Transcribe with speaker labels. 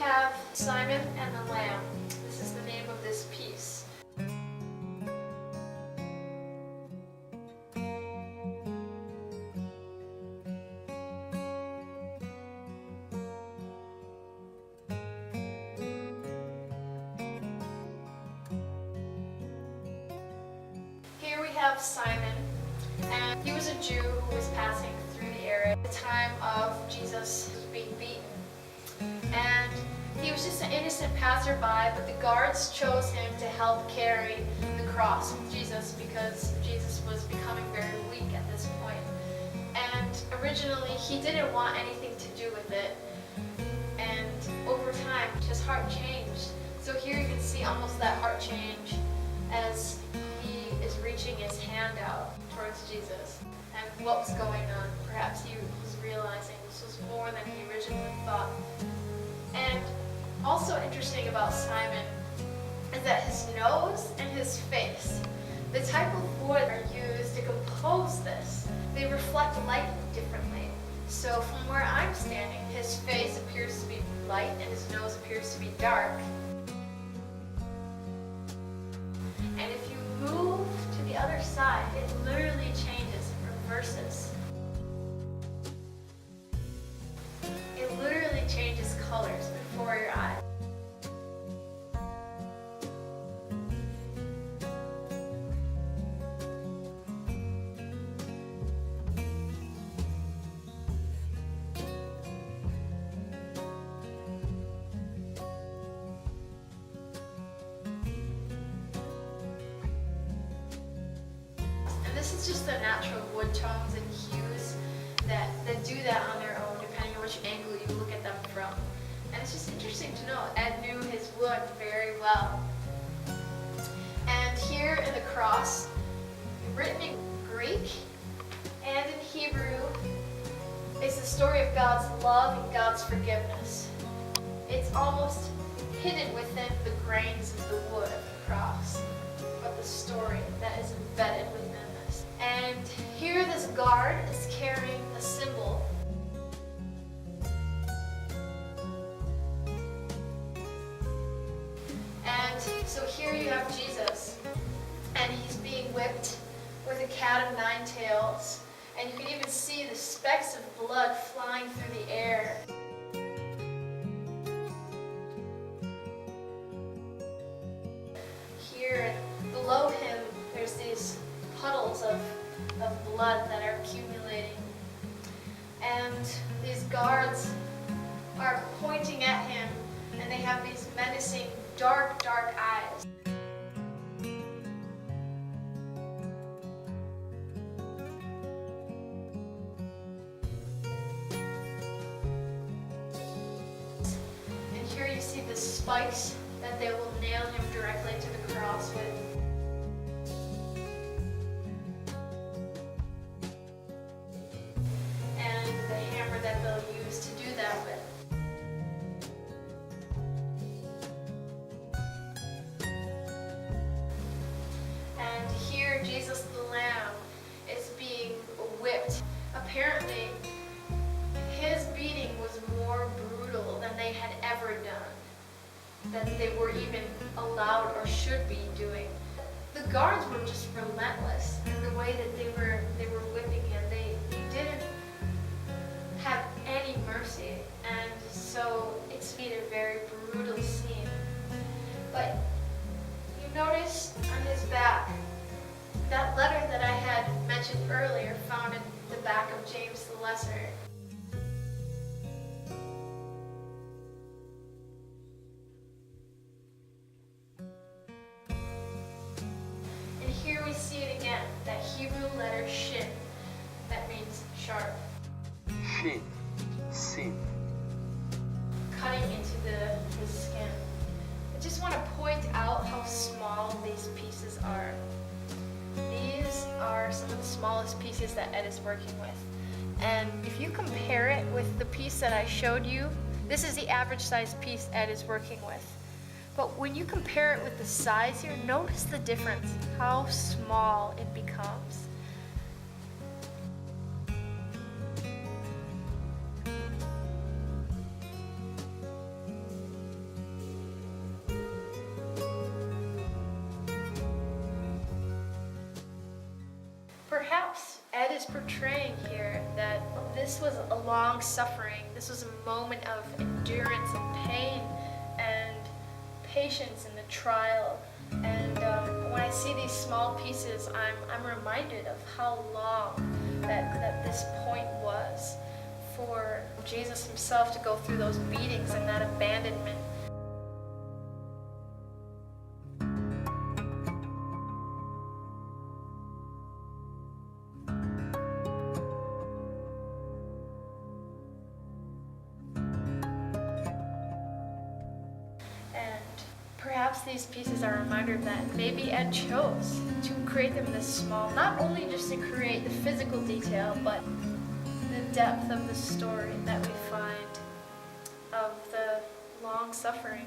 Speaker 1: have Simon and the Lamb. This is the name of this piece. Here we have Simon, and he was a Jew who was passing through the area at the time of Jesus was being beaten. And he was just an innocent passerby, but the guards chose him to help carry the cross with Jesus because Jesus was becoming very weak at this point. And originally he didn't want anything to do with it. And over time his heart changed. So here you can see almost that heart change as he is reaching his hand out towards Jesus. And what was going on? Perhaps he was realizing this was more than he originally thought. And also interesting about Simon is that his nose and his face, the type of wood are used to compose this, they reflect light differently. So from where I'm standing, his face appears to be light and his nose appears to be dark. And if you move to the other side, it literally changes, reverses. It literally changes colors before your eyes. And this is just the natural wood tones and hues that do that on their own, depending on which angle you look at them from. And it's just interesting to know Ed knew his wood very well. And here in the cross, written in Greek and in Hebrew, is the story of God's love and God's forgiveness. It's almost hidden within the grains of the wood of the cross, but the story that is embedded within this. And here this guard is carrying a symbol. And so here you have Jesus, and he's being whipped with a cat of nine tails, and you can even see the specks of blood flying through the air. Here and below him, there's these puddles of blood that are accumulating. And these guards are pointing at him, and they have these menacing, dark, dark eyes. And here you see the spikes that they will nail him directly to the cross with. And the hammer that they'll use to do that with. And here Jesus the Lamb is being whipped. Apparently, his beating was more brutal than they had ever done, than they were even allowed or should be doing. The guards were just relentless in the way that they were whipping him. They didn't have any mercy, and so it's made a very brutal scene. But you notice on his back, that letter that I had mentioned earlier, found in the back of James the Lesser. And here we see it again, that Hebrew letter shin, that means sharp.
Speaker 2: Shin, sin.
Speaker 1: Cutting into the skin. I just want to point out how small these pieces are. These are some of the smallest pieces that Ed is working with. And if you compare it with the piece that I showed you, this is the average size piece Ed is working with. But when you compare it with the size here, notice the difference, how small it becomes. Perhaps Ed is portraying here that this was a long suffering. This was a moment of endurance and pain and patience in the trial. And when I see these small pieces, I'm reminded of how long that this point was for Jesus himself to go through those beatings and that abandonment. Perhaps these pieces are a reminder that maybe Ed chose to create them this small, not only just to create the physical detail, but the depth of the story that we find of the long suffering.